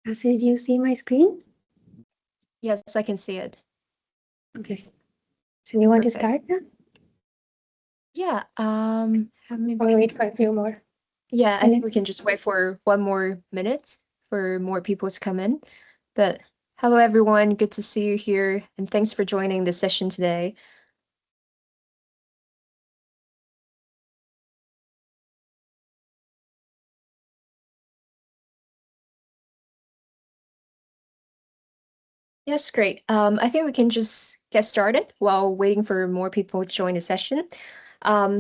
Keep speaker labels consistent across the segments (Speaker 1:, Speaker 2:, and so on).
Speaker 1: So did you see my screen?
Speaker 2: Yes, I can see it.
Speaker 1: Okay. So you want to
Speaker 2: Perfect.
Speaker 1: start now?
Speaker 2: Yeah, maybe,
Speaker 1: Or wait for a few more
Speaker 2: yeah, I think we
Speaker 1: minutes?
Speaker 2: can just wait for 1 more minute for more people to come in. But hello, everyone. Good to see you here, and thanks for joining the session today. Yes, great. I think we can just get started while waiting for more people to join the session.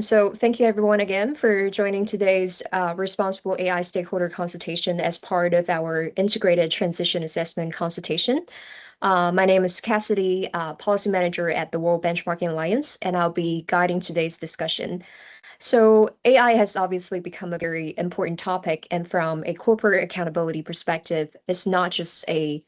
Speaker 2: So thank you everyone again for joining today's Responsible AI Stakeholder Consultation as part of our Integrated Transition Assessment Consultation. My name is Cassidy, Policy Manager at the World Benchmarking Alliance, and I'll be guiding today's discussion. So AI has obviously become a very important topic, and from a corporate accountability perspective, it's not just a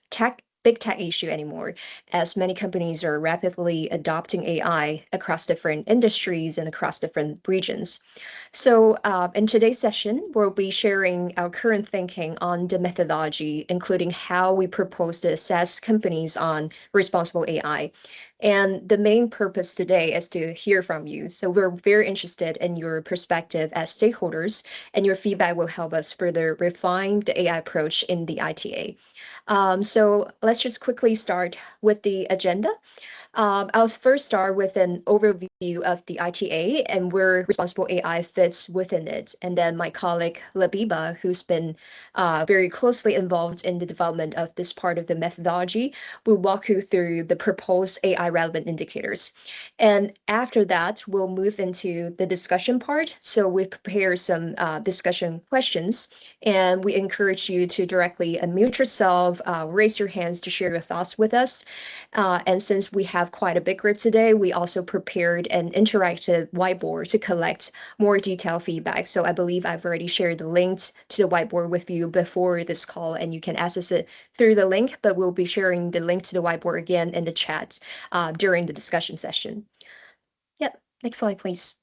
Speaker 2: big tech issue anymore, as many companies are rapidly adopting AI across different industries and across different regions. So, in today's session, we'll be sharing our current thinking on the methodology, including how we propose to assess companies on responsible AI. And the main purpose today is to hear from you. So, we're very interested in your perspective as stakeholders, and your feedback will help us further refine the AI approach in the ITA. So, let's just quickly start with the agenda. I'll first start with an overview of the ITA and where responsible AI fits within it. And then my colleague Labiba, who's been very closely involved in the development of this part of the methodology, will walk you through the proposed AI relevant indicators. And after that, we'll move into the discussion part. So we've prepared some discussion questions, and we encourage you to directly unmute yourself, raise your hands to share your thoughts with us. And since we have quite a big group today, we also prepared an interactive whiteboard to collect more detailed feedback. So I believe I've already shared the link to the whiteboard with you before this call, and you can access it through the link, but we'll be sharing the link to the whiteboard again in the chat during the discussion session. Yep, next slide, please.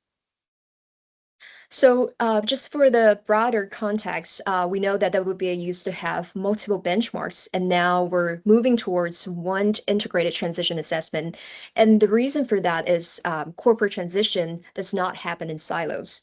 Speaker 2: So just for the broader context, we know that WBA used to have multiple benchmarks, and now we're moving towards one integrated transition assessment. And the reason for that is corporate transition does not happen in silos.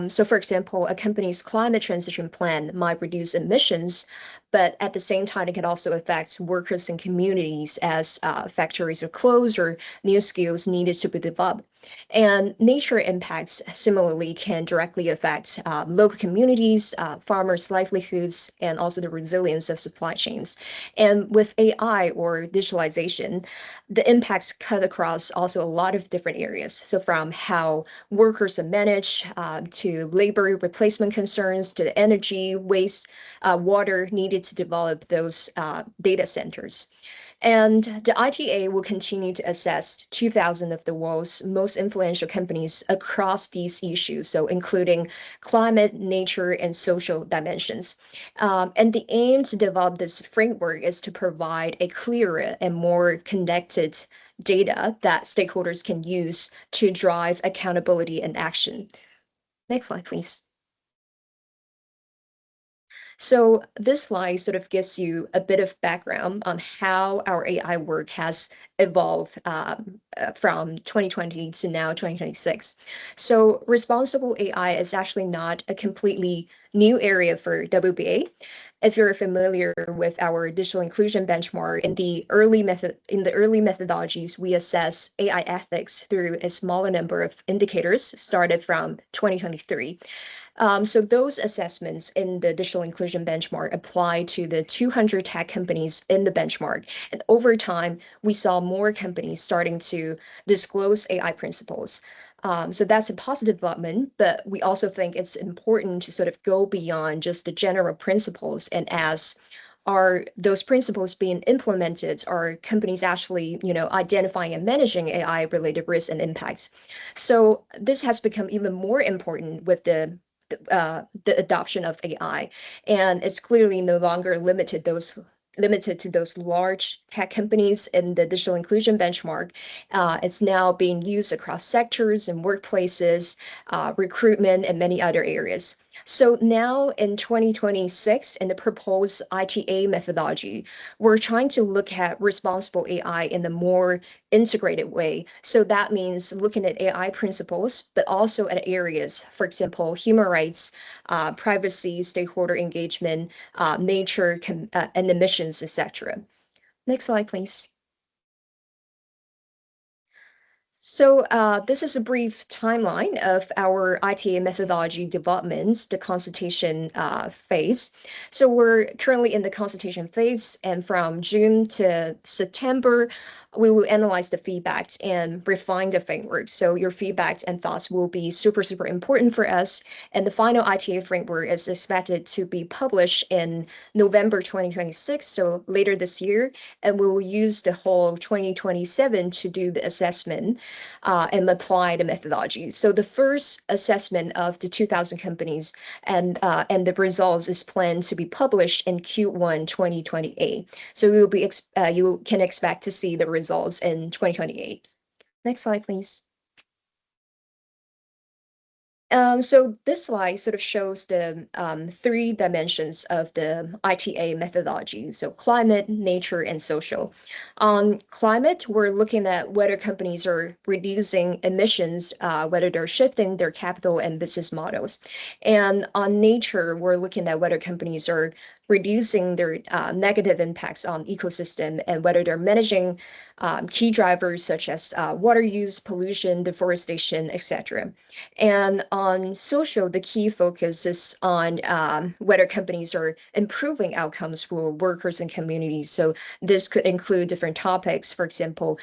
Speaker 2: So for example, a company's climate transition plan might reduce emissions, but at the same time, it can also affect workers and communities as factories are closed or new skills needed to be developed. And nature impacts similarly can directly affect local communities, farmers' livelihoods, and also the resilience of supply chains. And with AI or digitalization, the impacts cut across also a lot of different areas. So from how workers are managed to labor replacement concerns to the energy, waste, water needed to develop those data centers. And the ITA will continue to assess 2,000 of the world's most influential companies across these issues, so including climate, nature, and social dimensions. And the aim to develop this framework is to provide a clearer and more connected data that stakeholders can use to drive accountability and action. Next slide, please. So this slide sort of gives you a bit of background on how our AI work has evolved from 2020 to now 2026. So responsible AI is actually not a completely new area for WBA. If you're familiar with our digital inclusion benchmark, in the early methodologies, we assess AI ethics through a smaller number of indicators started from 2023. So those assessments in the digital inclusion benchmark apply to the 200 tech companies in the benchmark. And over time, we saw more companies starting to disclose AI principles. So that's a positive development, but we also think it's important to sort of go beyond just the general principles and as are those principles being implemented? Are companies actually, identifying and managing AI-related risks and impacts? So this has become even more important with the adoption of AI, and it's clearly no longer limited limited to those large tech companies in the digital inclusion benchmark. It's now being used across sectors and workplaces, recruitment, and many other areas. So now in 2026, in the proposed ITA methodology, we're trying to look at responsible AI in a more integrated way. So that means looking at AI principles, but also at areas, for example, human rights, privacy, stakeholder engagement, nature, and emissions, etc. Next slide, please. So this is a brief timeline of our ITA methodology developments, the consultation phase. So we're currently in the consultation phase, and from June to September, we will analyze the feedbacks and refine the framework. So your feedbacks and thoughts will be super, super important for us. And the final ITA framework is expected to be published in November 2026, so later this year. And we will use the whole 2027 to do the assessment and apply the methodology. So the first assessment of the 2,000 companies and the results is planned to be published in Q1 2028. So you can expect to see the results in 2028. Next slide, please. So this slide sort of shows the three dimensions of the ITA methodology. So climate, nature, and social. On climate, we're looking at whether companies are reducing emissions, whether they're shifting their capital and business models. And on nature, we're looking at whether companies are reducing their negative impacts on ecosystem and whether they're managing key drivers such as water use, pollution, deforestation, etc. And on social, the key focus is on whether companies are improving outcomes for workers and communities. So this could include different topics, for example,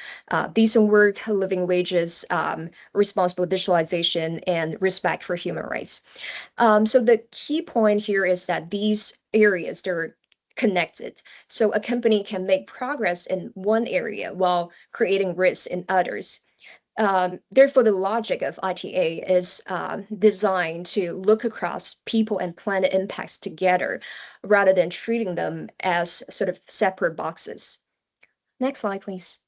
Speaker 2: decent work, living wages, responsible digitalization, and respect for human rights. So the key point here is that these areas, they're connected. So a company can make progress in one area while creating risks in others. Therefore, the logic of ITA is designed to look across people and planet impacts together rather than treating them as sort of separate boxes. Next slide, please.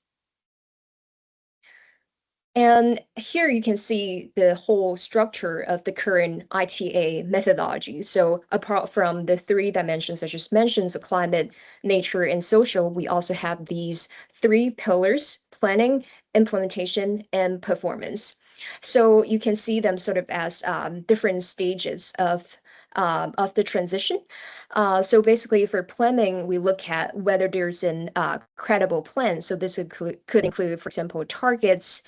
Speaker 2: And here you can see the whole structure of the current ITA methodology. So apart from the three dimensions I just mentioned, so climate, nature, and social, we also have these three pillars: planning, implementation, and performance. So you can see them sort of as different stages of the transition. So basically for planning, we look at whether there's an credible plan. So this could include, for example, targets,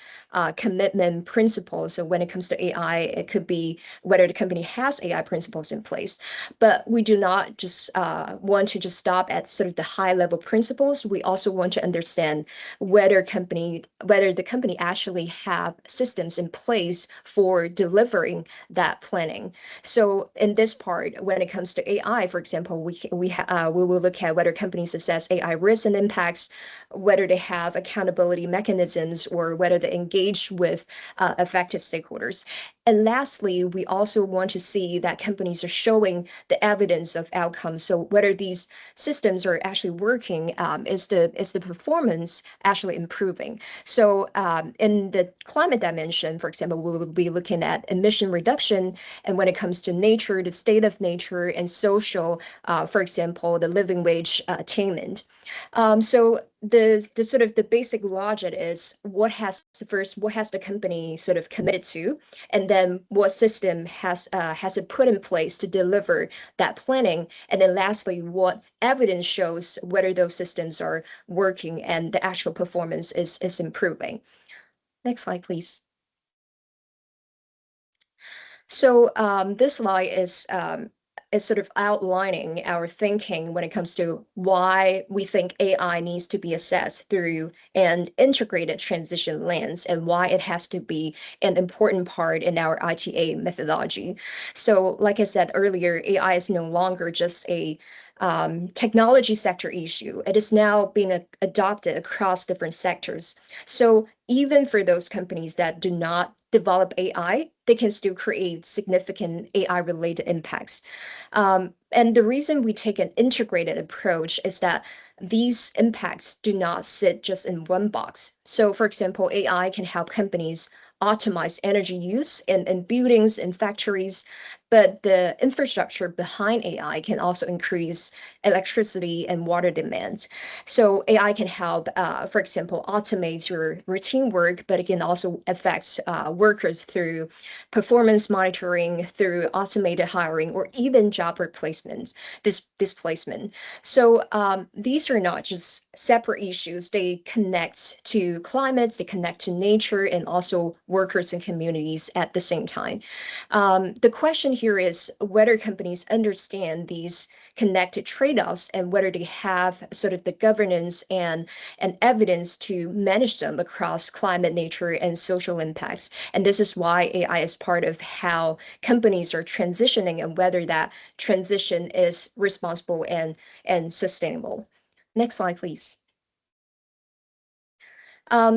Speaker 2: commitment, principles. So when it comes to AI, it could be whether the company has AI principles in place. But we do not just want to just stop at sort of the high level principles. We also want to understand whether the company actually have systems in place for delivering that planning. So in this part, when it comes to AI, for example, we will look at whether companies assess AI risks and impacts, whether they have accountability mechanisms, or whether they engage with affected stakeholders. And lastly, we also want to see that companies are showing the evidence of outcomes. So whether these systems are actually working, is the performance actually improving? So in the climate dimension, for example, we will be looking at emission reduction, and when it comes to nature, the state of nature, and social, for example, the living wage attainment. So the sort of the basic logic is what has the company sort of committed to, and then what system has it put in place to deliver that planning, and then lastly, what evidence shows whether those systems are working and the actual performance is improving. Next slide, please. So this slide is sort of outlining our thinking when it comes to why we think AI needs to be assessed through an integrated transition lens and why it has to be an important part in our ITA methodology. So like I said earlier, AI is no longer just a technology sector issue. It is now being adopted across different sectors. So even for those companies that do not develop AI, they can still create significant AI-related impacts. And the reason we take an integrated approach is that these impacts do not sit just in one box. So, for example, AI can help companies optimize energy use in buildings and factories, but the infrastructure behind AI can also increase electricity and water demands. So AI can help, for example, automate your routine work, but it can also affect workers through performance monitoring, through automated hiring, or even job replacements, displacement. So these are not just separate issues. They connect to climates, they connect to nature, and also workers and communities at the same time. The question here is whether companies understand these connected trade-offs and whether they have sort of the governance and evidence to manage them across climate, nature, and social impacts. And this is why AI is part of how companies are transitioning and whether that transition is responsible and sustainable. Next slide, please.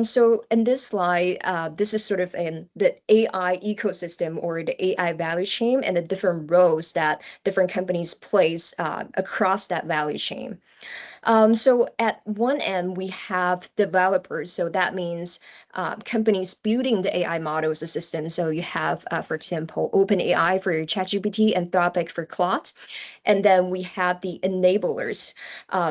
Speaker 2: So in this slide, this is sort of in the AI ecosystem or the AI value chain and the different roles that different companies plays across that value chain. So at one end, we have developers. So that means companies building the AI models, the system. So you have, for example, OpenAI for ChatGPT, Anthropic for Claude. And then we have the enablers.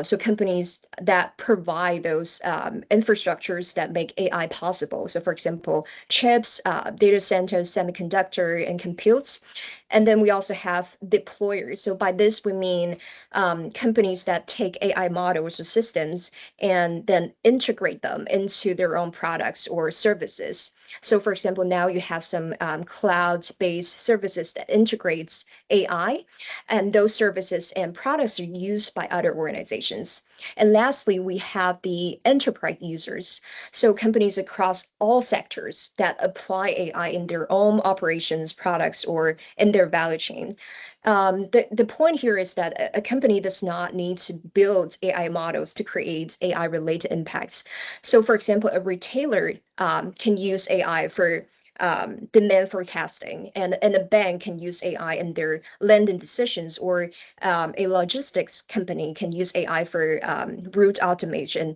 Speaker 2: So companies that provide those infrastructures that make AI possible. So for example, chips, data centers, semiconductor, and computes. And then we also have deployers. So by this, we mean companies that take AI models or systems and then integrate them into their own products or services. So for example, now you have some cloud-based services that integrates AI, and those services and products are used by other organizations. And lastly, we have the enterprise users. So companies across all sectors that apply AI in their own operations, products, or in their value chain. The point here is that a company does not need to build AI models to create AI related impacts. So for example, a retailer can use AI for demand forecasting, and a bank can use AI in their lending decisions, or a logistics company can use AI for route optimization.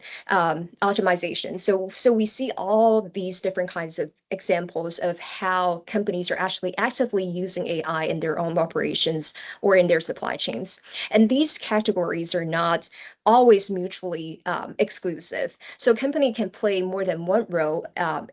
Speaker 2: So we see all these different kinds of examples of how companies are actually actively using AI in their own operations or in their supply chains. And these categories are not always mutually exclusive. So a company can play more than one role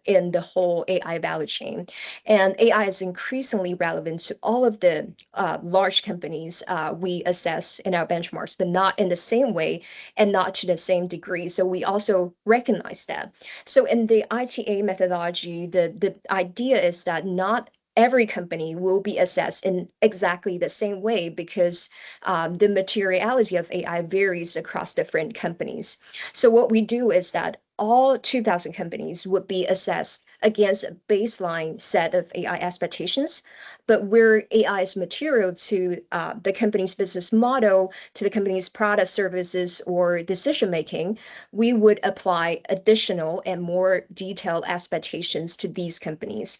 Speaker 2: in the whole AI value chain. And AI is increasingly relevant to all of the large companies we assess in our benchmarks, but not in the same way and not to the same degree. So we also recognize that. So in the ITA methodology, the idea is that not every company will be assessed in exactly the same way because the materiality of AI varies across different companies. So what we do is that all 2,000 companies would be assessed against a baseline set of AI expectations, but where AI is material to the company's business model, to the company's product, services, or decision making, we would apply additional and more detailed expectations to these companies.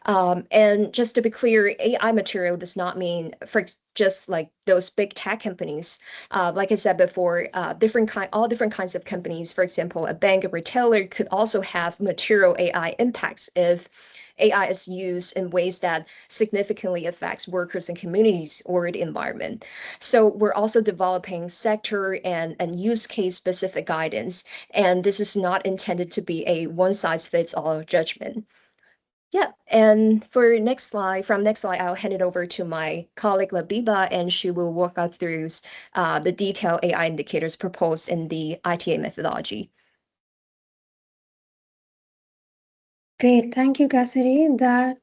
Speaker 2: And just to be clear, AI material does not mean for just like those big tech companies. Like I said before, all different kinds of companies. For example, a bank, a retailer could also have material AI impacts if AI is used in ways that significantly affects workers and communities or the environment. So we're also developing sector and use case specific guidance, and this is not intended to be a one size fits all judgment. Yeah, and from next slide, I'll hand it over to my colleague Labiba, and she will walk us through the detailed AI indicators proposed in the ITA methodology.
Speaker 1: Great. Thank you, Cassidy. That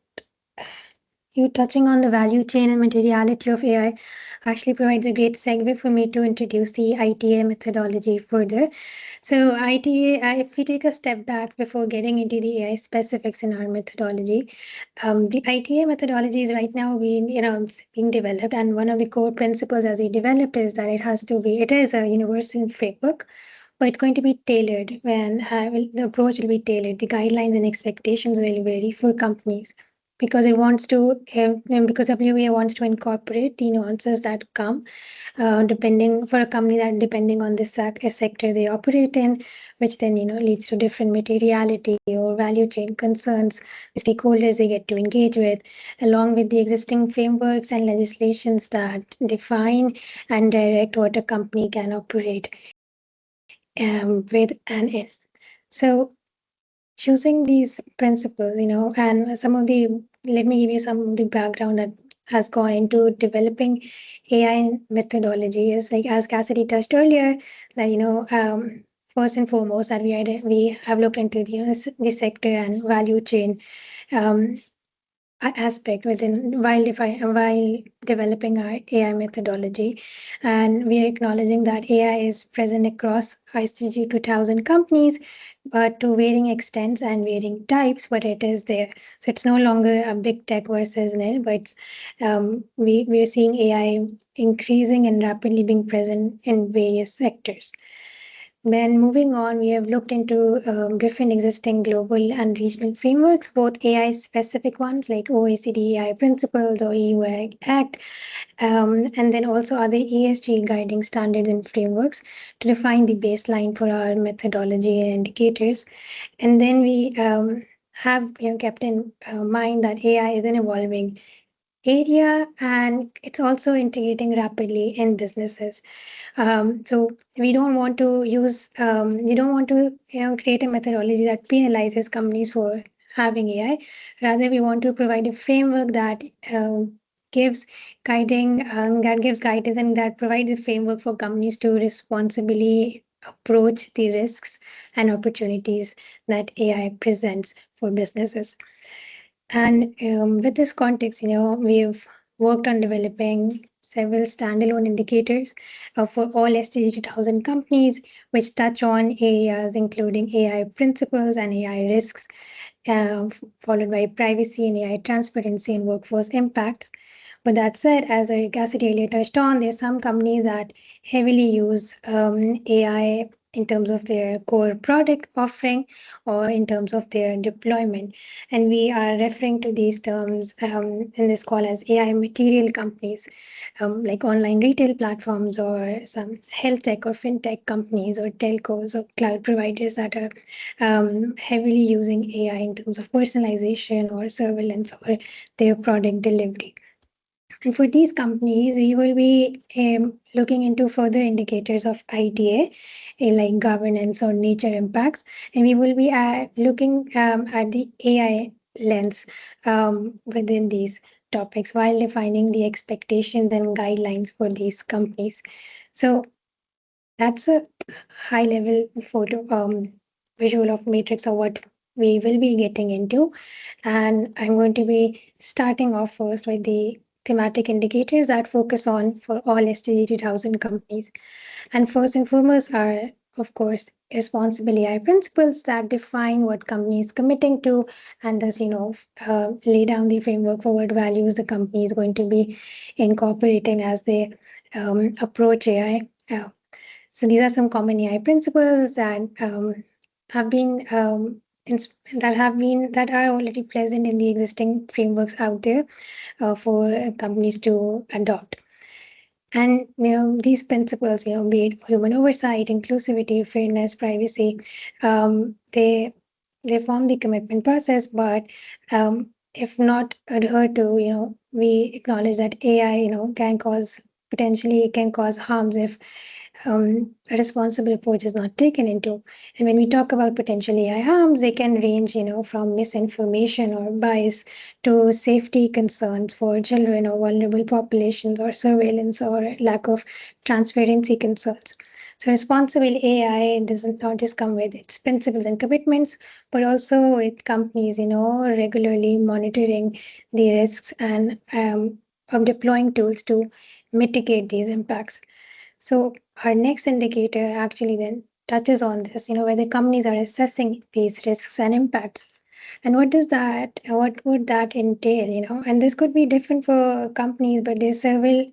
Speaker 1: you touching on the value chain and materiality of AI actually provides a great segue for me to introduce the ITA methodology further. So ITA, if we take a step back before getting into the AI specifics in our methodology, the ITA methodology is right now being developed, and one of the core principles as we developed is that it is a universal framework, but it's going to be tailored when the approach will be tailored. The guidelines and expectations will vary for companies. because it wants to because WA wants to incorporate the nuances that come depending for a company that depending on the sector they operate in, which then leads to different materiality or value chain concerns, the stakeholders they get to engage with, along with the existing frameworks and legislations that define and direct what a company can operate with and in. So choosing these principles, and some of the let me give you some of the background that has gone into developing AI methodology is like as Cassidy touched earlier, that first and foremost that we have looked into the sector and value chain um, aspect within while developing our AI methodology, and we are acknowledging that AI is present across ICG 2000 companies, but to varying extents and varying types, but it is there. So it's no longer a big tech versus nil, but it's, we are seeing AI increasing and rapidly being present in various sectors. Then moving on, we have looked into different existing global and regional frameworks, both AI specific ones like OECD AI principles or EU Act, and then also other ESG guiding standards and frameworks to define the baseline for our methodology and indicators. And then we have kept in mind that AI is an evolving area and it's also integrating rapidly in businesses. So we don't want to create a methodology that penalizes companies for having AI. Rather, we want to provide a framework that gives that gives guidance and that provides a framework for companies to responsibly approach the risks and opportunities that AI presents for businesses. And with this context, we've worked on developing several standalone indicators for all SDG 2000 companies, which touch on areas including AI principles and AI risks, followed by privacy and AI transparency and workforce impacts. But that said, as Cassidy earlier touched on, there's some companies that heavily use AI in terms of their core product offering or in terms of their deployment. And we are referring to these terms in this call as AI material companies, like online retail platforms or some health tech or fintech companies or telcos or cloud providers that are heavily using AI in terms of personalization or surveillance or their product delivery. And for these companies, we will be looking into further indicators of ITA, like governance or nature impacts. And we will be looking at the AI lens within these topics while defining the expectations and guidelines for these companies. So that's a high level photo visual of matrix of what we will be getting into. And I'm going to be starting off first with the thematic indicators that focus on for all SDG 2000 companies. And first and foremost are, of course, responsible AI principles that define what companies committing to and thus, lay down the framework for what values the company is going to be incorporating as they approach AI. So these are some common AI principles that have been that are already present in the existing frameworks out there for companies to adopt. And these principles, be it human oversight, inclusivity, fairness, privacy, they form the commitment process. But if not adhered to, we acknowledge that AI, can cause harms if a responsible approach is not taken into. And when we talk about potential AI harms, they can range, from misinformation or bias to safety concerns for children or vulnerable populations or surveillance or lack of transparency concerns. So responsible AI doesn't not just come with its principles and commitments, but also with companies, regularly monitoring the risks and of deploying tools to mitigate these impacts. So our next indicator actually then touches on this, whether companies are assessing these risks and impacts. And what would that entail, And this could be different for companies, but there's several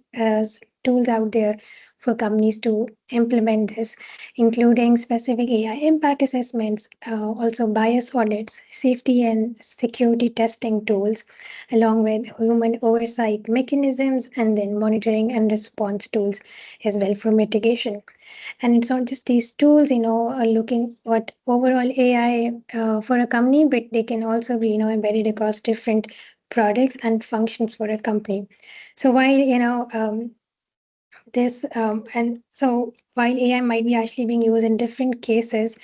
Speaker 1: tools out there for companies to implement this, including specific AI impact assessments, also bias audits, safety and security testing tools, along with human oversight mechanisms, and then monitoring and response tools as well for mitigation. And it's not just these tools, looking at overall AI for a company, but they can also be, embedded across different products and functions for a company. So while, this and so while AI might be actually being used in different cases,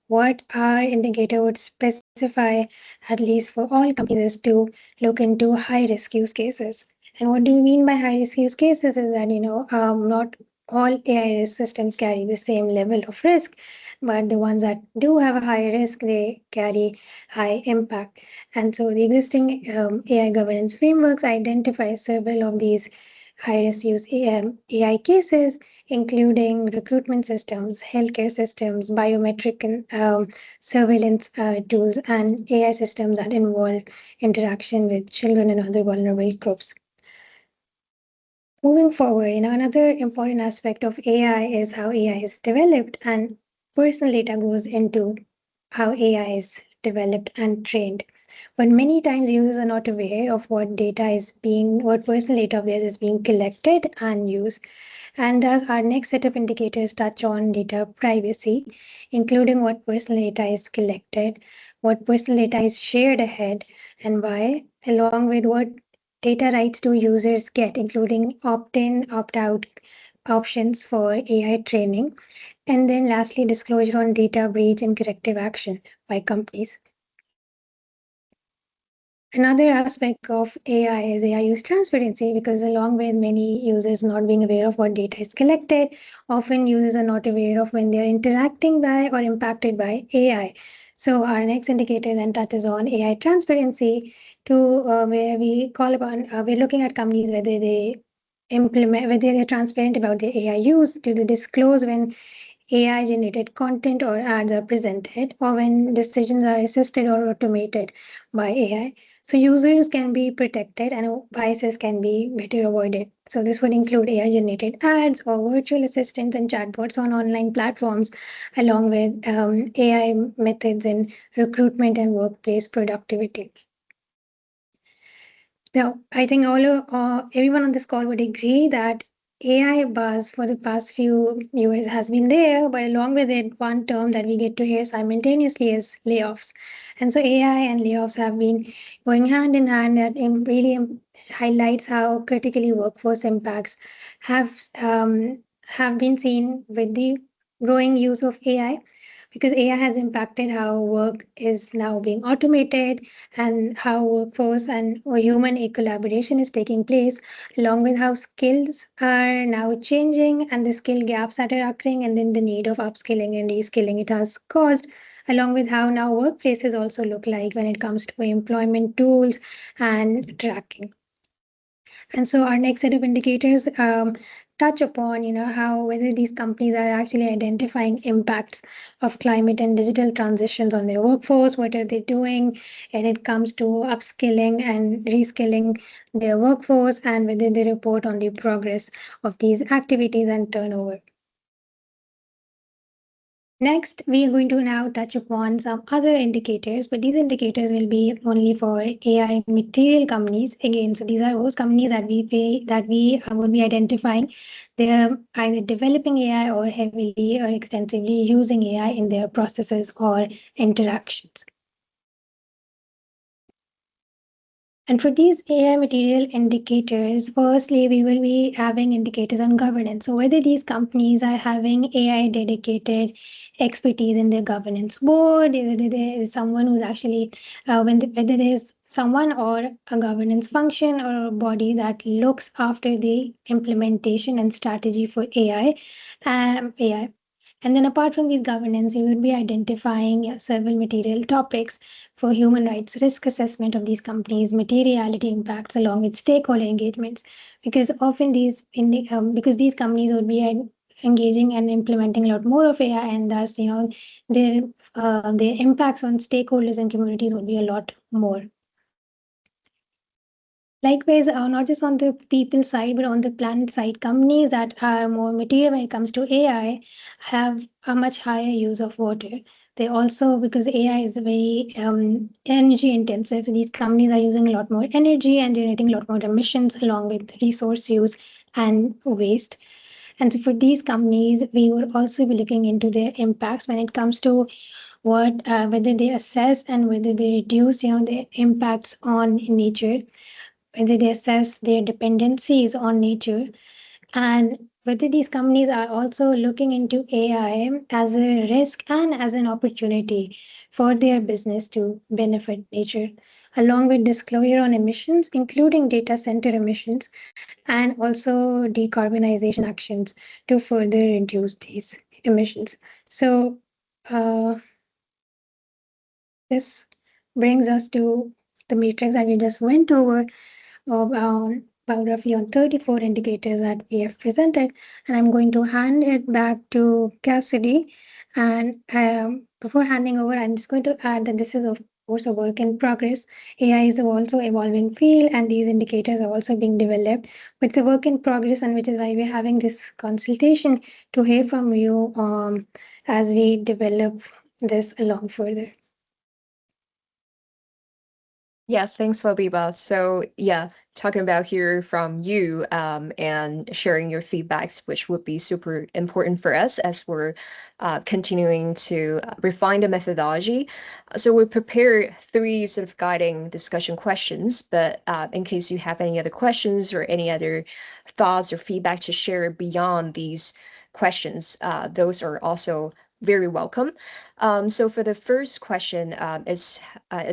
Speaker 1: what our indicator would specify, at least for all companies, is to look into high risk use cases. And what do we mean by high risk use cases is that, not all AI risk systems carry the same level of risk, but the ones that do have a high risk, they carry high impact. And so the existing AI governance frameworks identify several of these high-risk use AI cases, including recruitment systems, healthcare systems, biometric surveillance tools, and AI systems that involve interaction with children and other vulnerable groups. Moving forward, another important aspect of AI is how AI is developed, and personal data goes into how AI is developed and trained. But many times users are not aware of what personal data of theirs is being collected and used. And thus, our next set of indicators touch on data privacy, including what personal data is collected, what personal data is shared ahead, and why, along with what data rights do users get, including opt-in, opt-out options for AI training, and then lastly, disclosure on data breach and corrective action by companies. Another aspect of AI is AI use transparency, because along with many users not being aware of what data is collected, often users are not aware of when they're interacting by or impacted by AI. So our next indicator then touches on AI transparency, to where we're looking at companies whether they're transparent about their AI use, do they disclose when AI generated content or ads are presented, or when decisions are assisted or automated by AI. So users can be protected and biases can be better avoided. So this would include AI generated ads or virtual assistants and chatbots on online platforms, along with AI methods in recruitment and workplace productivity. Now, I think everyone on this call would agree that AI buzz for the past few years has been there, but along with it, one term that we get to hear simultaneously is layoffs. And so AI and layoffs have been going hand in hand. That really highlights how critically workforce impacts have have been seen with the growing use of AI, because AI has impacted how work is now being automated and how workforce and or human collaboration is taking place, along with how skills are now changing and the skill gaps that are occurring, and then the need of upskilling and reskilling it has caused, along with how now workplaces also look like when it comes to employment tools and tracking. And so our next set of indicators touch upon, how whether these companies are actually identifying impacts of climate and digital transitions on their workforce, what are they doing when it comes to upskilling and reskilling their workforce, and whether they report on the progress of these activities and turnover. Next, we are going to now touch upon some other indicators, but these indicators will be only for AI material companies. Again, so these are those companies that we would be identifying. They're either developing AI or heavily or extensively using AI in their processes or interactions. And for these AI material indicators, firstly, we will be having indicators on governance. So whether these companies are having AI dedicated expertise in their governance board, whether there is someone who's actually, whether there's someone or a governance function or a body that looks after the implementation and strategy for AI. And then apart from these governance, you would be identifying several material topics for human rights risk assessment of these companies, materiality impacts, along with stakeholder engagements, because often because these companies would be engaging and implementing a lot more of AI, and thus, their impacts on stakeholders and communities would be a lot more. Likewise, not just on the people side, but on the planet side, companies that are more material when it comes to AI have a much higher use of water. They also, because AI is very energy intensive, so these companies are using a lot more energy and generating a lot more emissions along with resource use and waste. And so for these companies, we would also be looking into their impacts when it comes to what whether they assess and whether they reduce, the impacts on nature, whether they assess their dependencies on nature, and whether these companies are also looking into AI as a risk and as an opportunity for their business to benefit nature, along with disclosure on emissions, including data center emissions, and also decarbonization actions to further reduce these emissions. So, uh, this brings us to the matrix that we just went over of our biography on 34 indicators that we have presented. And I'm going to hand it back to Cassidy. And before handing over, I'm just going to add that this is, of course, a work in progress. AI is also evolving field, and these indicators are also being developed. But it's a work in progress, and which is why we're having this consultation to hear from you as we develop this along further.
Speaker 2: Yeah, thanks, Labiba. So yeah, talking about here from you and sharing your feedbacks, which would be super important for us as we're continuing to refine the methodology. So we prepare three sort of guiding discussion questions, but in case you have any other questions or any other thoughts or feedback to share beyond these questions, those are also very welcome. So for the first question, it's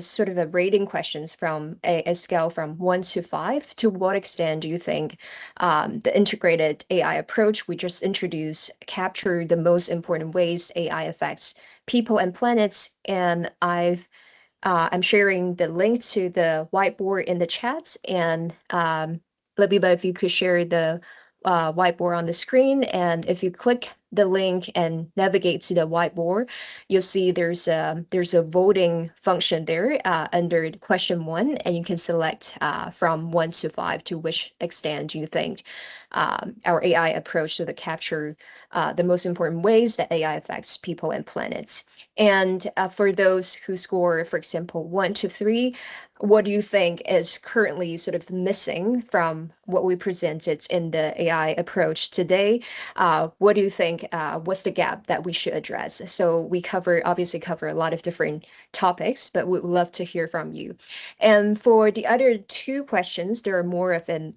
Speaker 2: sort of a rating questions from a scale from 1 to 5. To what extent do you think the integrated AI approach we just introduced capture the most important ways AI affects people and planets? And I'm sharing the link to the whiteboard in the chat. And Labiba, if you could share the whiteboard on the screen, and if you click the link and navigate to the whiteboard, you'll see there's a voting function there under question 1, and you can select from 1 to 5 to which extent do you think our AI approach to the capture the most important ways that AI affects people and planets. And for those who score, for example, 1 to 3, what do you think is currently sort of missing from what we presented in the AI approach today? What do you think? What's the gap that we should address? So we obviously cover a lot of different topics, but we would love to hear from you. And for the other two questions, there are more of an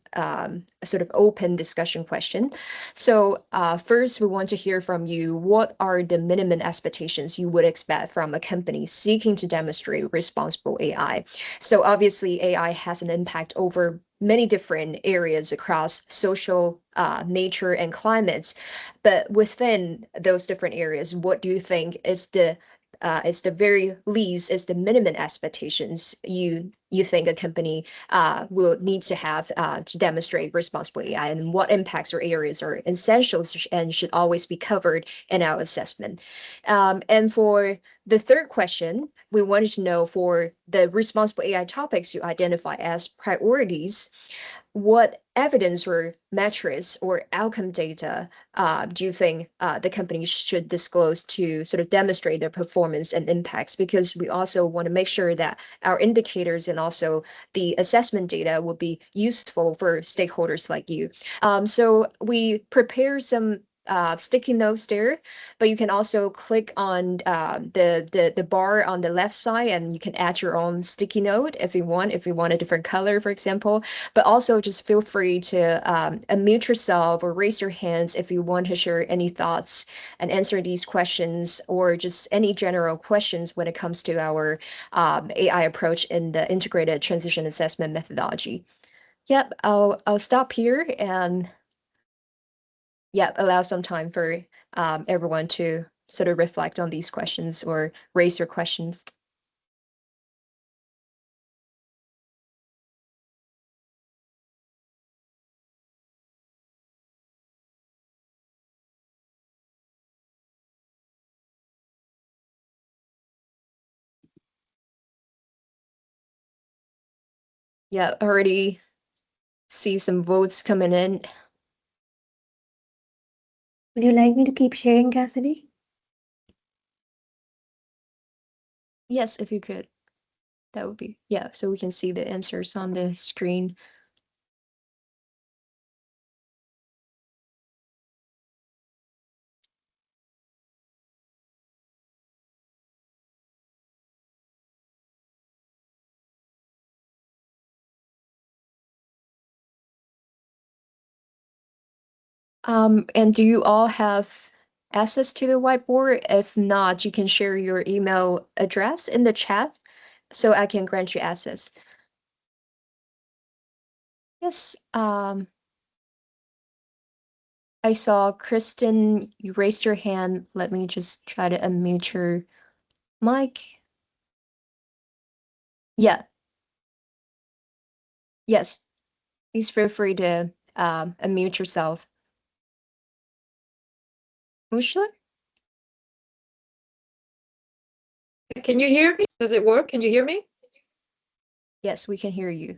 Speaker 2: sort of open discussion question. So first, we want to hear from you. What are the minimum expectations you would expect from a company seeking to demonstrate responsible AI? So obviously, AI has an impact over many different areas across social, nature, and climates. But within those different areas, what do you think is the very least, is the minimum expectations you think a company will need to have to demonstrate responsible AI, and what impacts or areas are essential and should always be covered in our assessment? And for the third question, we wanted to know, for the responsible AI topics you identify as priorities, what evidence or metrics or outcome data do you think the company should disclose to sort of demonstrate their performance and impacts? Because we also want to make sure that our indicators and also the assessment data will be useful for stakeholders like you. So we prepare some sticky notes there, but you can also click on the bar on the left side, and you can add your own sticky note if you want a different color, for example. But also just feel free to unmute yourself or raise your hands if you want to share any thoughts and answer these questions, or just any general questions when it comes to our AI approach in the integrated transition assessment methodology. Yep, I'll stop here and yep, allow some time for everyone to sort of reflect on these questions or raise your questions. Yeah, already see some votes coming in.
Speaker 1: Would you like me to keep sharing, Cassidy?
Speaker 2: Yes, if you could. That would be, yeah, so we can see the answers on the screen. And do you all have access to the whiteboard? If not, you can share your email address in the chat so I can grant you access. Yes, I saw Kristen, you raised your hand. Let me just try to unmute your mic. Yeah, yes. Please feel free to unmute yourself. Ushla?
Speaker 3: Can you hear me? Does it work? Can you hear me?
Speaker 2: Yes, we can hear you.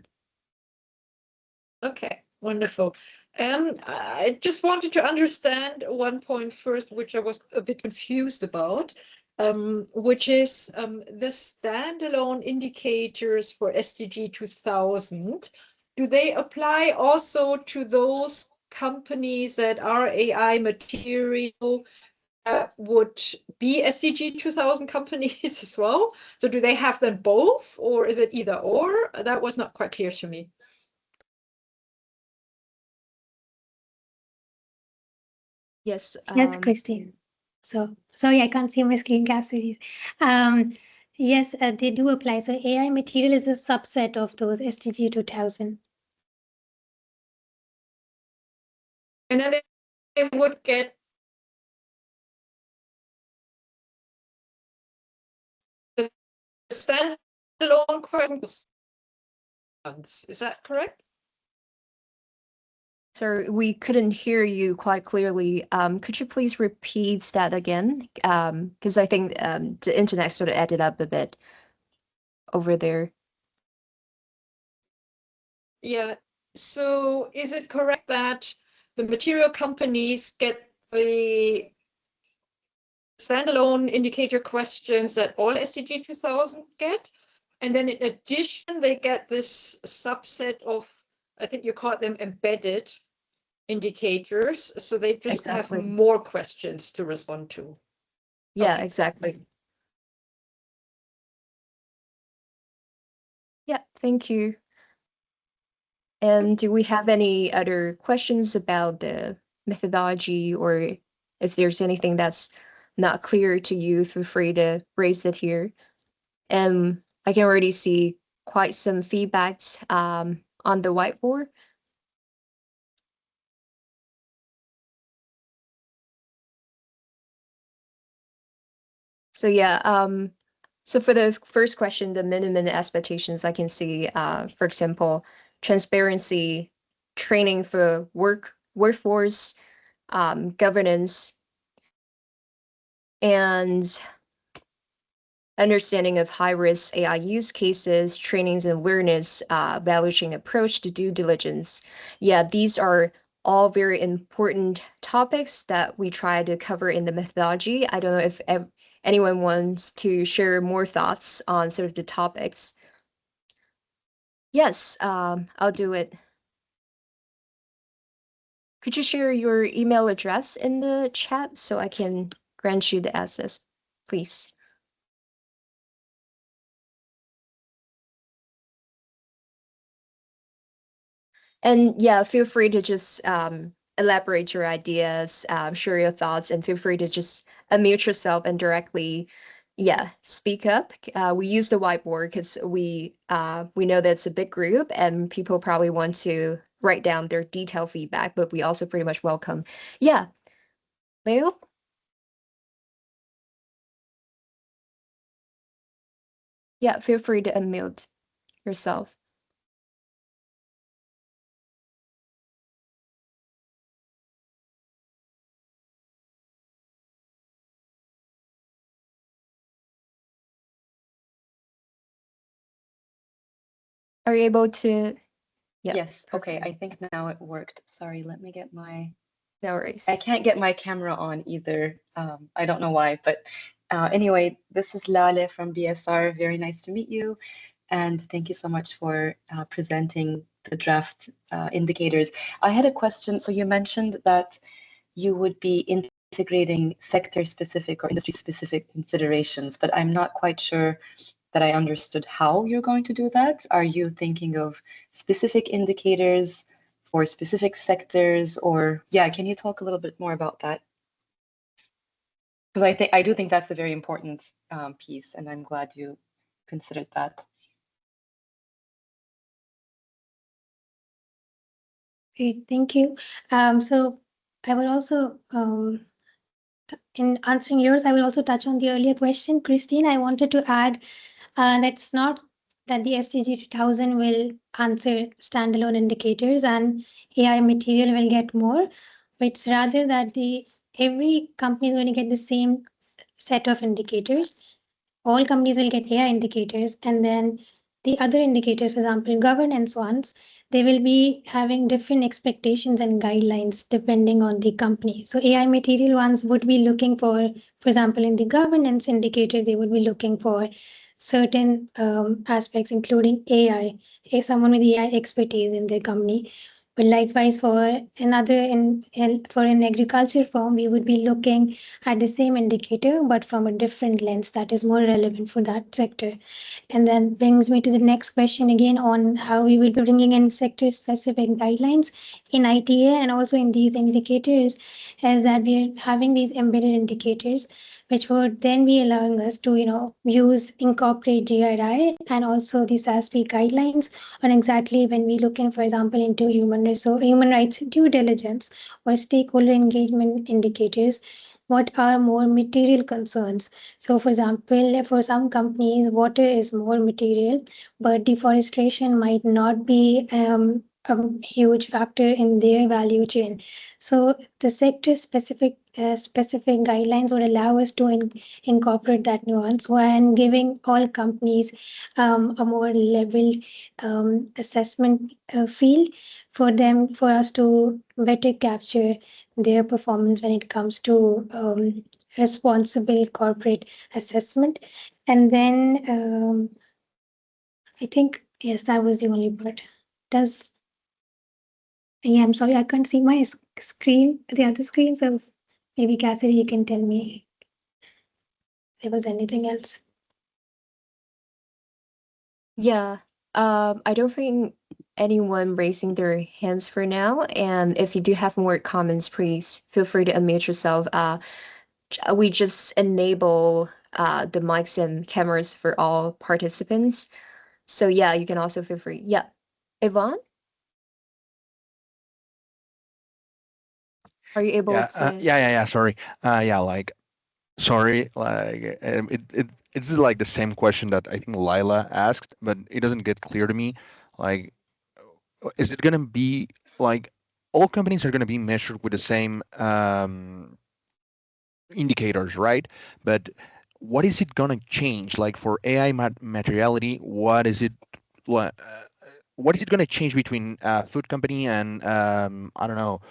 Speaker 3: Okay, wonderful. I just wanted to understand one point first, which I was a bit confused about, which is the standalone indicators for SDG 2000. Do they apply also to those companies that are AI material would be SDG 2000 companies as well? So do they have them both, or is it either or? That was not quite clear to me.
Speaker 2: Yes.
Speaker 1: Yes, Christine. So sorry, I can't see my screen, Cassidy. Yes, they do apply. So AI material is a subset of those SDG 2000.
Speaker 3: And then they would get the standalone questions. Is that correct?
Speaker 2: Sir, we couldn't hear you quite clearly. Could you please repeat that again? Because I think the internet sort of added up a bit over there.
Speaker 3: Yeah. So is it correct that the material companies get the standalone indicator questions that all SDG 2000 get? And then in addition, they get this subset of, I think you call them embedded indicators. So they just
Speaker 2: Exactly.
Speaker 3: have more questions to respond to.
Speaker 2: Yeah,
Speaker 3: Okay.
Speaker 2: exactly. Yeah, thank you. And do we have any other questions about the methodology, or if there's anything that's not clear to you, feel free to raise it here. And I can already see quite some feedbacks on the whiteboard. So yeah, so for the first question, the minimum expectations, I can see, for example, transparency, training for workforce, governance, and understanding of high-risk AI use cases, trainings and awareness, evaluating approach to due diligence. Yeah, these are all very important topics that we try to cover in the methodology. I don't know if anyone wants to share more thoughts on sort of the topics. Yes, I'll do it. Could you share your email address in the chat so I can grant you the access, please? And yeah, feel free to just elaborate your ideas, share your thoughts, and feel free to just unmute yourself and directly, yeah, speak up. We use the whiteboard because we know that it's a big group and people probably want to write down their detailed feedback, but we also pretty much welcome. Yeah, Leo? Yeah, feel free to unmute yourself. Are you able to Yeah.
Speaker 4: Yes. Okay.
Speaker 2: perfect.
Speaker 4: I think now it worked. Sorry. Let me get my.
Speaker 2: No worries.
Speaker 4: I can't get my camera on either. I don't know why, but anyway, this is Lale from BSR. Very nice to meet you. And thank you so much for presenting the draft indicators. I had a question. So you mentioned that you would be integrating sector-specific or industry-specific considerations, but I'm not quite sure that I understood how you're going to do that. Are you thinking of specific indicators for specific sectors, or yeah, can you talk a little bit more about that? Because I do think that's a very important piece, and I'm glad you considered that.
Speaker 1: Great, thank you. So I would also, in answering yours, I will also touch on the earlier question. Christine, I wanted to add that's not that the SDG 2000 will answer standalone indicators and AI material will get more. It's rather that every company is going to get the same set of indicators. All companies will get AI indicators, and then the other indicators, for example, governance ones, they will be having different expectations and guidelines depending on the company. So AI material ones would be looking for example, in the governance indicator, they would be looking for certain aspects, including AI, someone with AI expertise in their company. But likewise, for another for an agriculture firm, we would be looking at the same indicator, but from a different lens that is more relevant for that sector. And then brings me to the next question again on how we will be bringing in sector-specific guidelines in ITA and also in these indicators, is that we're having these embedded indicators, which would then be allowing us to, incorporate GRI and also the SASB guidelines on exactly when we're looking, for example, into human rights due diligence or stakeholder engagement indicators, what are more material concerns. So, for example, for some companies, water is more material, but deforestation might not be a huge factor in their value chain. So, the specific guidelines would allow us to incorporate that nuance when giving all companies a more leveled assessment field for us to better capture their performance when it comes to responsible corporate assessment. And then I think, yes, that was the only part. Does, yeah, I'm sorry, I can't see my screen, the other screen. So maybe Cassidy, you can tell me if there was anything else.
Speaker 2: Yeah. I don't think anyone raising their hands for now. And if you do have more comments, please feel free to unmute yourself. We just enable the mics and cameras for all participants. So yeah, you can also feel free. Yeah. Yvonne, are you able
Speaker 5: Yeah,
Speaker 2: to?
Speaker 5: yeah. Sorry. Yeah, like, sorry. Like, it's like the same question that I think Lila asked, but it doesn't get clear to me. Like, is it gonna be like all companies are gonna be measured with the same indicators, right? But what is it gonna change? Like for AI materiality, what is it going to change between a food company and I don't know,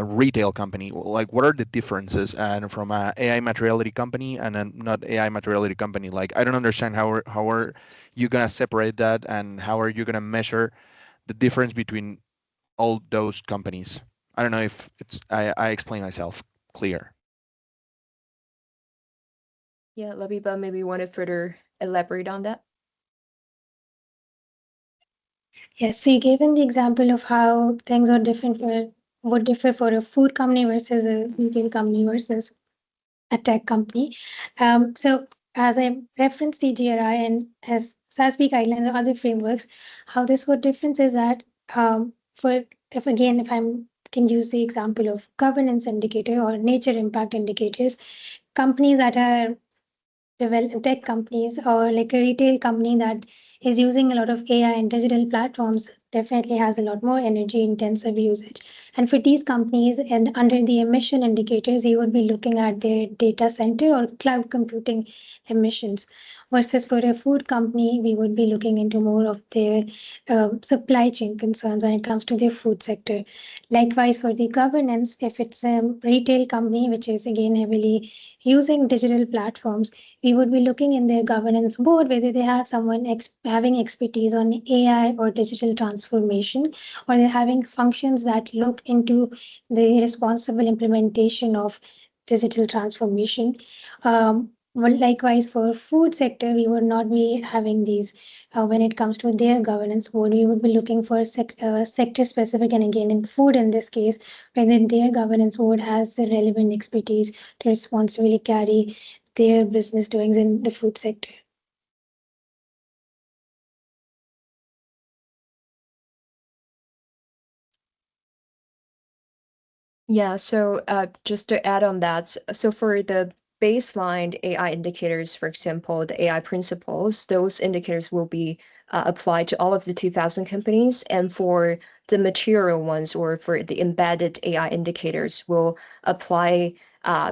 Speaker 5: retail company? Like, what are the differences? And from a AI materiality company and a not AI materiality company, like I don't understand how are you going to separate that, and how are you going to measure the difference between all those companies? I don't know if I explain myself clear.
Speaker 2: Yeah, Labiba, maybe you want to further elaborate on that.
Speaker 1: Yes, so you gave in the example of how things would differ for a food company versus a retail company versus a tech company. So as I referenced the GRI and as SASB guidelines or other frameworks, how this would difference is that for if I'm can use the example of governance indicator or nature impact indicators, companies that are tech companies or like a retail company that is using a lot of AI and digital platforms definitely has a lot more energy intensive usage. And for these companies, and under the emission indicators, you would be looking at their data center or cloud computing emissions. Versus for a food company, we would be looking into more of their supply chain concerns when it comes to their food sector. Likewise, for the governance, if it's a retail company, which is again heavily using digital platforms, we would be looking in their governance board whether they have someone having expertise on AI or digital transformation, or they're having functions that look into the responsible implementation of digital transformation. Well, likewise, for food sector, we would not be having these when it comes to their governance board. We would be looking for sector specific, and again in food in this case, whether their governance board has the relevant expertise to responsibly carry their business doings in the food sector.
Speaker 2: Yeah, so just to add on that, so for the baseline AI indicators, for example, the AI principles, those indicators will be applied to all of the 2000 companies. And for the material ones, or for the embedded AI indicators, will apply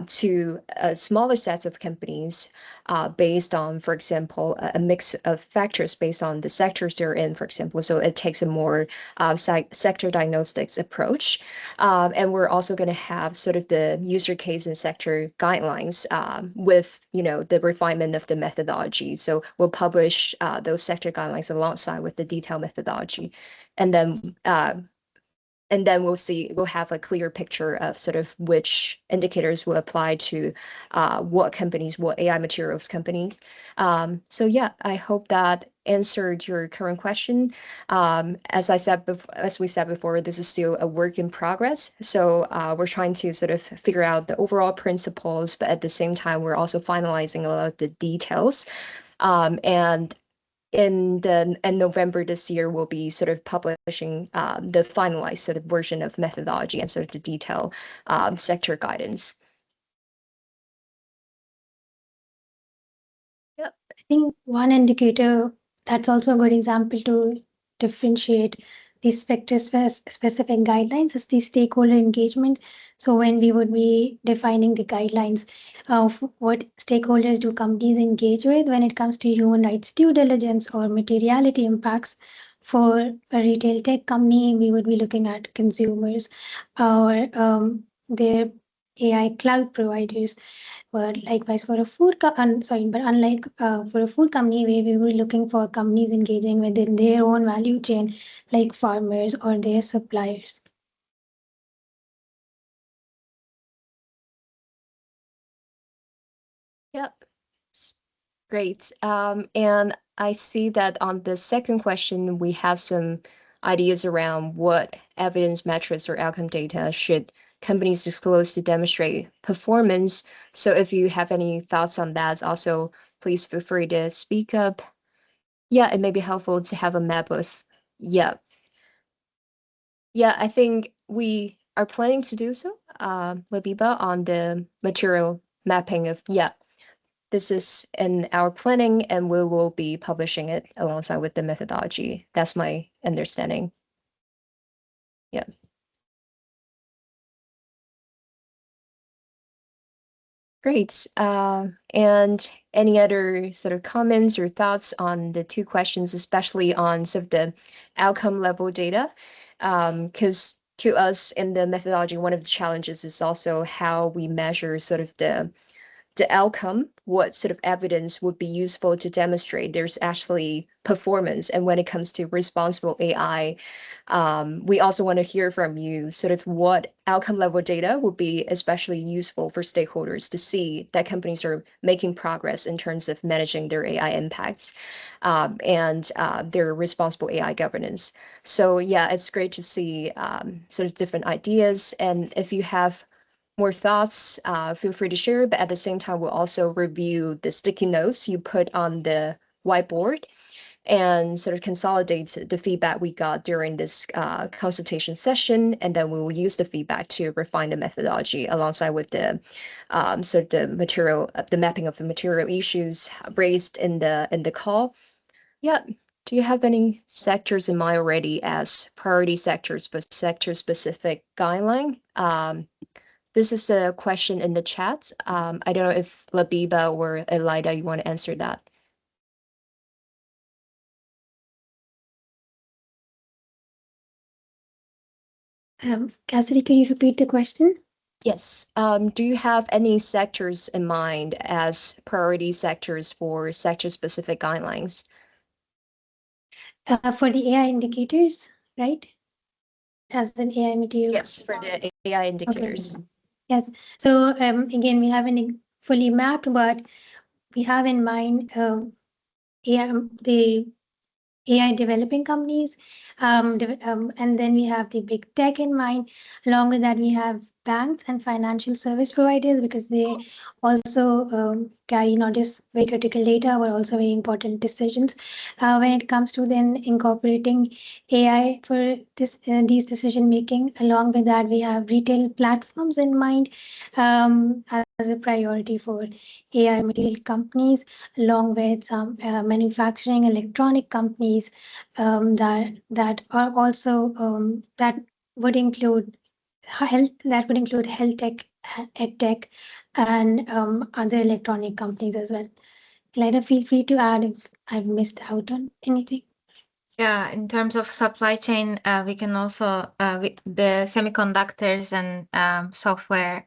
Speaker 2: to smaller sets of companies based on, for example, a mix of factors based on the sectors they're in, for example. So it takes a more sector diagnostics approach. And we're also going to have sort of the user case and sector guidelines with, the refinement of the methodology. So we'll publish those sector guidelines alongside with the detailed methodology. And then we'll have a clear picture of sort of which indicators will apply to what companies, what AI materials companies. So yeah, I hope that answered your current question. As we said before, this is still a work in progress. So we're trying to sort of figure out the overall principles, but at the same time, we're also finalizing a lot of the details. And in November this year, we'll be sort of publishing the finalized sort of version of methodology and sort of the detail sector guidance.
Speaker 1: I think one indicator that's also a good example to differentiate these sector specific guidelines is the stakeholder engagement. So when we would be defining the guidelines of what stakeholders do companies engage with when it comes to human rights due diligence or materiality impacts. For a retail tech company, we would be looking at consumers or their AI cloud providers. But likewise, for a but unlike for a food company, where we were looking for companies engaging within their own value chain, like farmers or their suppliers.
Speaker 2: Yep. Great. And I see that on the second question, we have some ideas around what evidence metrics or outcome data should companies disclose to demonstrate performance. So if you have any thoughts on that, also please feel free to speak up. Yeah, it may be helpful to have a map of, yeah. Yeah, I think we are planning to do so, Labiba, on the material mapping of, yeah. This is in our planning, and we will be publishing it alongside with the methodology. That's my understanding. Yeah. Great. And any other sort of comments or thoughts on the two questions, especially on sort of the outcome level data? Because to us in the methodology, one of the challenges is also how we measure sort of the outcome, what sort of evidence would be useful to demonstrate there's actually performance. And when it comes to responsible AI, we also want to hear from you sort of what outcome level data would be especially useful for stakeholders to see that companies are making progress in terms of managing their AI impacts and their responsible AI governance. So yeah, it's great to see sort of different ideas. And if you have more thoughts, feel free to share. But at the same time, we'll also review the sticky notes you put on the whiteboard and sort of consolidate the feedback we got during this consultation session. And then we will use the feedback to refine the methodology alongside with the sort of the material, the mapping of the material issues raised in the call. Yeah, Do you have any sectors in mind already as priority sectors, but sector-specific guideline? This is a question in the chat. I don't know if Labiba or Elida, you want to answer that.
Speaker 1: Cassidy, could you repeat the question?
Speaker 2: Yes. Do you have any sectors in mind as priority sectors for sector-specific guidelines?
Speaker 1: For the AI indicators, right? As an AI material.
Speaker 2: Yes, for the AI indicators.
Speaker 1: Okay. Yes. So again, we haven't fully mapped, but we have in mind AI, the AI developing companies, and then we have the big tech in mind. Along with that, we have banks and financial service providers because they also carry not just very critical data but also very important decisions when it comes to then incorporating AI for these decision making. Along with that, we have retail platforms in mind as a priority for AI material companies, along with some manufacturing electronic companies that are also that would include health tech, ed tech, and other electronic companies as well. Lida, feel free to add if I've missed out on anything.
Speaker 6: Yeah, in terms of supply chain, we can also with the semiconductors and software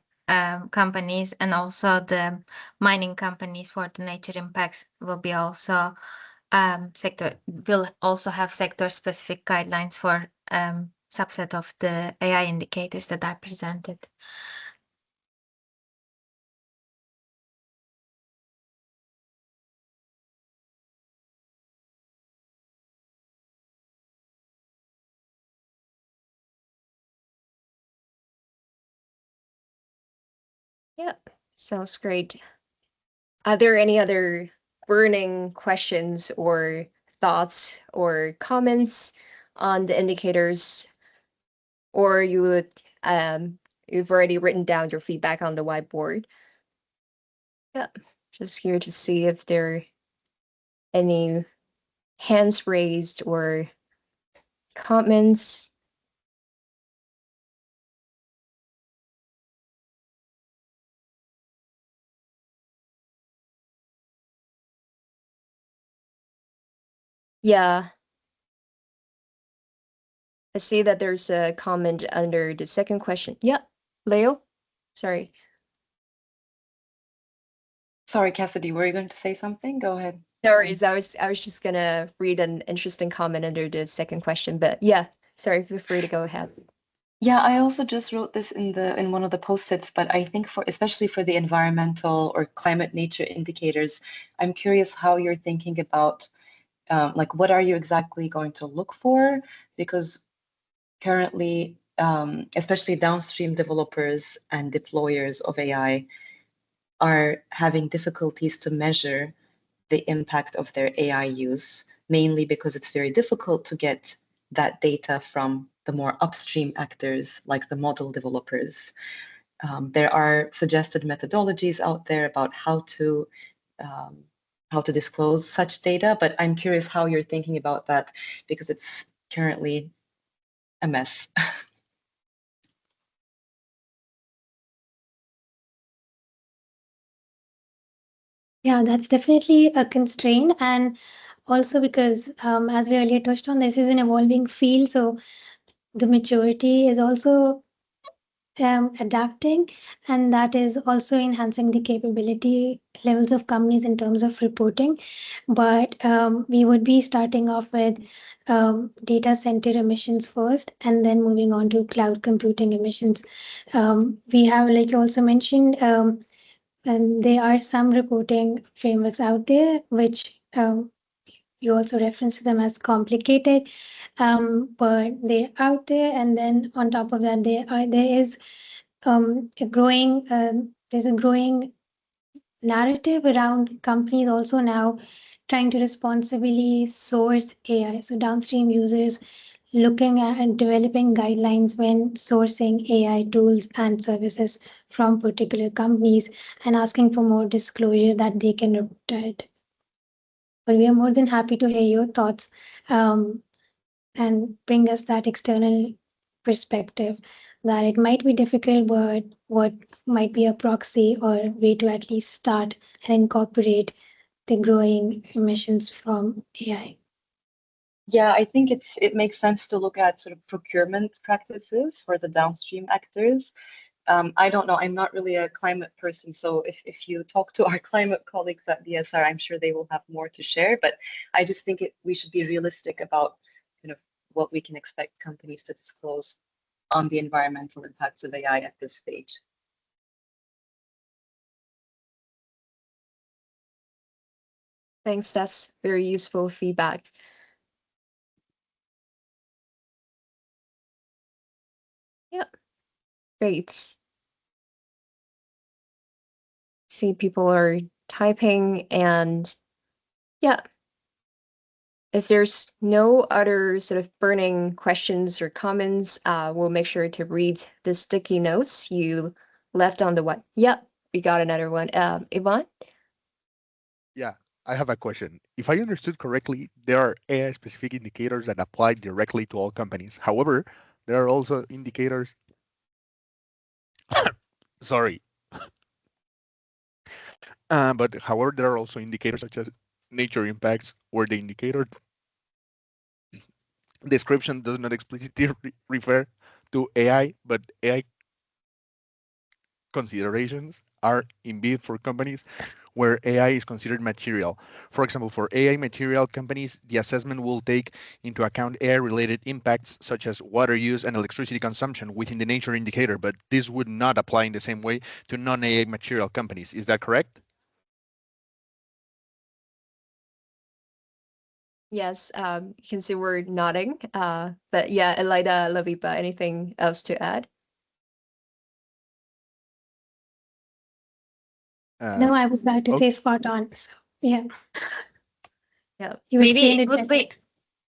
Speaker 6: companies, and also the mining companies for the nature impacts will be also will also have sector specific guidelines for subset of the AI indicators that are presented.
Speaker 2: Yeah, sounds great. Are there any other burning questions or thoughts or comments on the indicators? Or you've already written down your feedback on the whiteboard? Yeah, just here to see if there are any hands raised or comments. Yeah. I see that there's a comment under the second question. Yeah, Leo? Sorry.
Speaker 4: Sorry, Cassidy, were you going to say something? Go ahead.
Speaker 2: No worries. I was just gonna read an interesting comment under the second question, but yeah, sorry, feel free to go ahead.
Speaker 4: Yeah, I also just wrote this in one of the post-its, but I think especially for the environmental or climate nature indicators, I'm curious how you're thinking about like what are you exactly going to look for? Because currently, especially downstream developers and deployers of AI are having difficulties to measure the impact of their AI use, mainly because it's very difficult to get that data from the more upstream actors like the model developers. There are suggested methodologies out there about how to disclose such data, but I'm curious how you're thinking about that because it's currently a mess.
Speaker 1: Yeah, that's definitely a constraint, and also because as we earlier touched on, this is an evolving field, so the maturity is also adapting, and that is also enhancing the capability levels of companies in terms of reporting. But we would be starting off with data center emissions first, and then moving on to cloud computing emissions. We have, like you also mentioned, and there are some reporting frameworks out there which you also reference them as complicated, but they're out there. And then on top of that, there is there's a growing narrative around companies also now trying to responsibly source AI. So downstream users looking at and developing guidelines when sourcing AI tools and services from particular companies and asking for more disclosure that they can report it. but we are more than happy to hear your thoughts and bring us that external perspective that it might be difficult, but what might be a proxy or way to at least start and incorporate the growing emissions from AI.
Speaker 4: Yeah, I think it makes sense to look at sort of procurement practices for the downstream actors. I don't know, I'm not really a climate person, so if you talk to our climate colleagues at BSR, I'm sure they will have more to share, but I just think we should be realistic about kind of what we can expect companies to disclose on the environmental impacts of AI at this stage.
Speaker 2: Thanks, that's very useful feedback. Yeah, great. See, people are typing, and yeah, if there's no other sort of burning questions or comments, we'll make sure to read the sticky notes you left on the one. Yeah, we got another one. Ivan?
Speaker 5: Yeah, I have a question. If I understood correctly, there are AI-specific indicators that apply directly to all companies. However, there are also indicators. Sorry. But however, there are also indicators such as nature impacts, where the indicator description does not explicitly refer to AI, but AI considerations are indeed for companies where AI is considered material. For example, for AI material companies, the assessment will take into account AI-related impacts such as water use and electricity consumption within the nature indicator, but this would not apply in the same way to non-AI material companies. Is that correct?
Speaker 2: Yes, you can see we're nodding. But yeah, Elida, Lavipa, anything else to add?
Speaker 1: No, I was about to say spot on. So, yeah.
Speaker 2: Yeah.
Speaker 1: You
Speaker 6: Maybe
Speaker 1: explained
Speaker 6: it
Speaker 1: it
Speaker 6: would
Speaker 1: better.
Speaker 6: be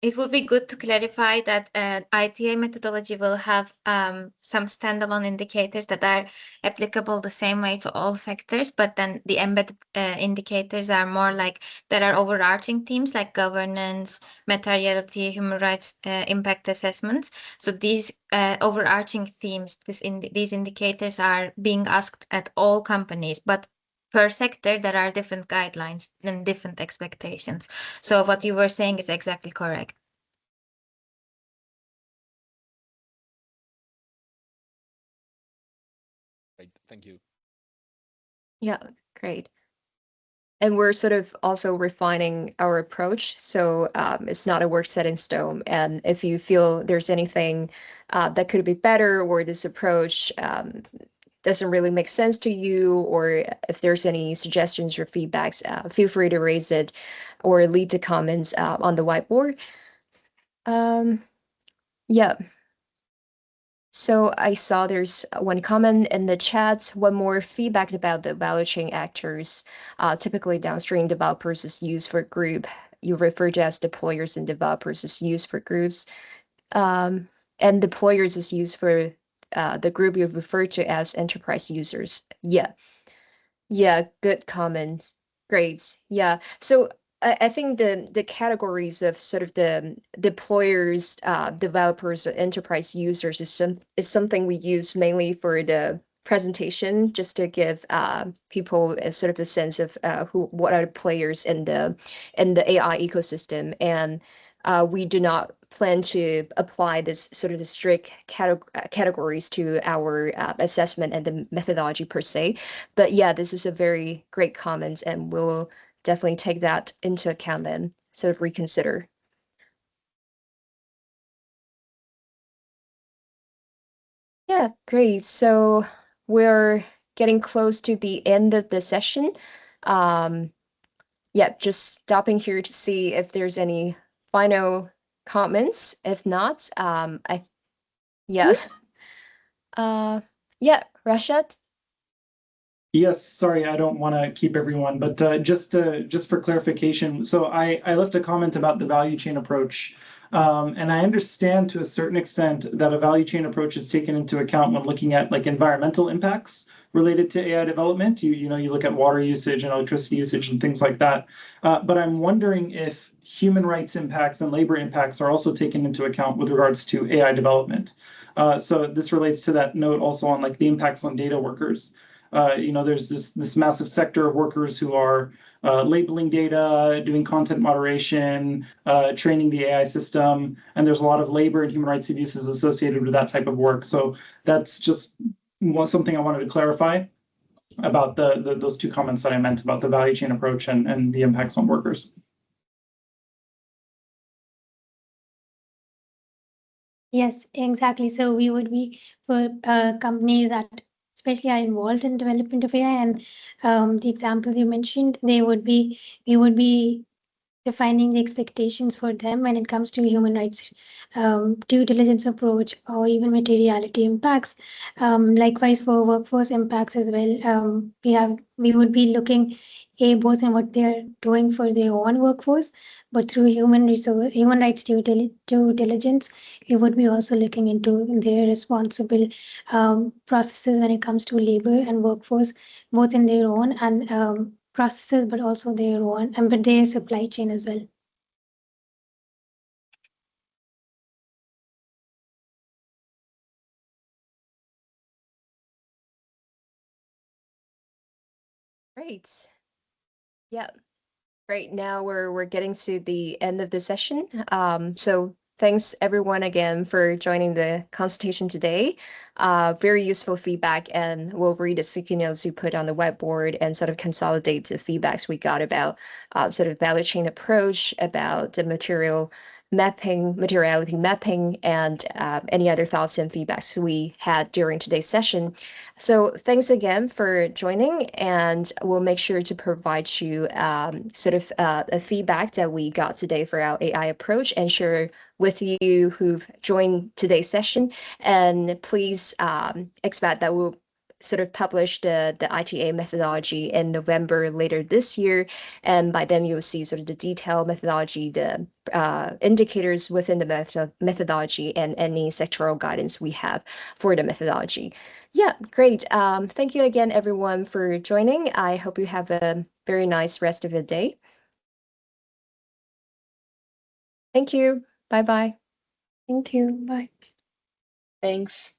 Speaker 6: it would be good to clarify that ITA methodology will have some standalone indicators that are applicable the same way to all sectors, but then the embedded indicators are more like there are overarching themes like governance, materiality, human rights, impact assessments. So these overarching themes, these indicators are being asked at all companies, but per sector there are different guidelines and different expectations. So what you were saying is exactly correct.
Speaker 5: Right. Thank you.
Speaker 2: Yeah, great. And we're sort of also refining our approach. So it's not a work set in stone. And if you feel there's anything that could be better, or this approach doesn't really make sense to you, or if there's any suggestions or feedbacks, feel free to raise it or leave the comments on the whiteboard. Yeah. So I saw there's one comment in the chat, one more feedback about the value chain actors. Typically downstream developers is used for group. You refer to as deployers, and developers is used for groups. And deployers is used for the group you refer to as enterprise users. Yeah. Yeah, good comment. Great. Yeah. So I think the categories of sort of the deployers, developers, or enterprise users is something we use mainly for the presentation, just to give people a sort of a sense of what are the players in the AI ecosystem. And we do not plan to apply this sort of the strict categories to our assessment and the methodology per se. But yeah, this is a very great comment, and we'll definitely take that into account then, sort of reconsider. Yeah, great. So we're getting close to the end of the session. Yeah, just stopping here to see if there's any final comments. If not, yeah. Yeah, Rashad?
Speaker 7: Yes, sorry, I don't want to keep everyone, but just for clarification, so I left a comment about the value chain approach. And I understand to a certain extent that a value chain approach is taken into account when looking at like environmental impacts related to AI development. You look at water usage and electricity usage and things like that. But I'm wondering if human rights impacts and labor impacts are also taken into account with regards to AI development. So this relates to that note also on like the impacts on data workers. There's this massive sector of workers who are labeling data, doing content moderation, training the AI system, and there's a lot of labor and human rights abuses associated with that type of work. So that's just something I wanted to clarify about those two comments that I meant about the value chain approach and the impacts on workers.
Speaker 1: Yes, exactly. So we would be for companies that especially are involved in development of AI and the examples you mentioned, we would be defining the expectations for them when it comes to human rights due diligence approach or even materiality impacts. Likewise for workforce impacts as well. We would be looking both in what they're doing for their own workforce, but through human rights due diligence, we would be also looking into their responsible processes when it comes to labor and workforce, both in their own and processes, but also their own and but their supply chain as well.
Speaker 2: Great. Yeah. Right now we're getting to the end of the session. So thanks everyone again for joining the consultation today. Very useful feedback, and we'll read the sticky notes you put on the whiteboard and sort of consolidate the feedbacks we got about sort of value chain approach, about the materiality mapping, and any other thoughts and feedbacks we had during today's session. So thanks again for joining, and we'll make sure to provide you sort of a feedback that we got today for our AI approach and share with you who've joined today's session. And please expect that we'll sort of publish the ITA methodology in November later this year. And by then you'll see sort of the detailed methodology, the indicators within the methodology, and any sectoral guidance we have for the methodology. Yeah, great. Thank you again, everyone, for joining. I hope you have a very nice rest of your day. Thank you. Bye-bye.
Speaker 1: Thank you. Bye.
Speaker 4: Thanks.